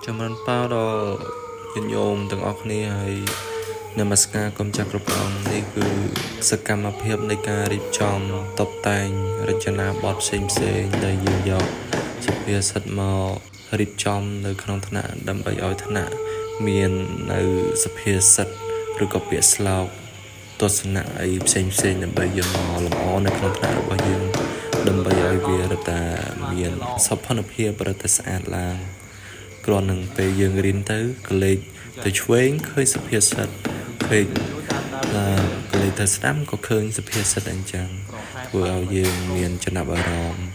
Chăm ơn bao đó dân nhôm từng óc này hay Namaskar công chắc rụp lòng này cứ sự cảm áp hiệpในการរៀបចំតុបតែងរចនាបថផ្សេងៗដែលយើងយកសុភាសិតមករៀបចំនៅក្នុងថ្នាក់ដើម្បីឲ្យថ្នាក់មាននៅសុភាសិតឬក៏ពាក្យស្លោកទស្សនៈអីផ្សេងៗដើម្បីយកមកលម្អនៅក្នុងថ្នាក់របស់យើងដើម្បីឲ្យវារត់តែមានសោភ័ណភាពរត់តែស្អាតឡើងគ្រាន់នឹងពេលយើងរៀនទៅក៏លេចទៅឆ្វេងឃើញសុភាសិតឃើញក៏លេចទៅស្ដាំក៏ឃើញសុភាសិតអញ្ចឹងធ្វើឲ្យយើងមានចំណាប់អារម្មណ៍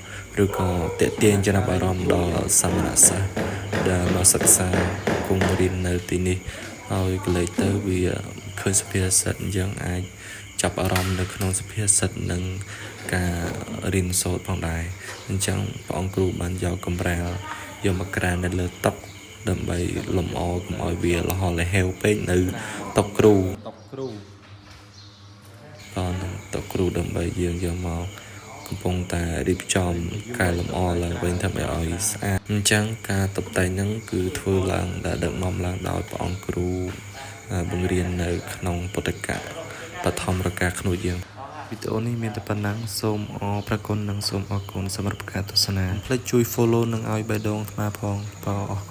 ឬក៏ទាក់ទាញចំណាប់អារម្មណ៍ដល់សមណសិស្សដែលមកសិក្សាគង់រៀននៅទីនេះហើយក៏លេចទៅវាឃើញសុភាសិតអញ្ចឹងអាចចាប់អារម្មណ៍នៅក្នុងសុភាសិតនិងការរៀនសូត្រផងដែរអញ្ចឹងព្រះអង្គគ្រូបានយកកម្រាលយកមកក្រាននៅលើតុដើម្បីលំអកុំឲ្យវាលហលហេវពេកនៅតុគ្រូតោះនឹងតុគ្រូដើម្បីយើងយកមកកំពុងតែរៀបចំកែលម្អឡើងវិញធ្វើឲ្យស្អាតអញ្ចឹងការតុបតែងហ្នឹងគឺធ្វើឡើងដែលដឹកនាំឡើងដោយព្រះអង្គគ្រូបង្រៀននៅក្នុងពុទ្ធកៈបឋមរកាខ្នួយយើងវីដេអូនេះមានតែប៉ុណ្ណឹងសូមអរព្រគុណនិងសូមអរគុណសម្រាប់ការទស្សនាកុំភ្លេចជួយ follow និងឲ្យបេះដូងអាត្មាផងបាទអរគុណ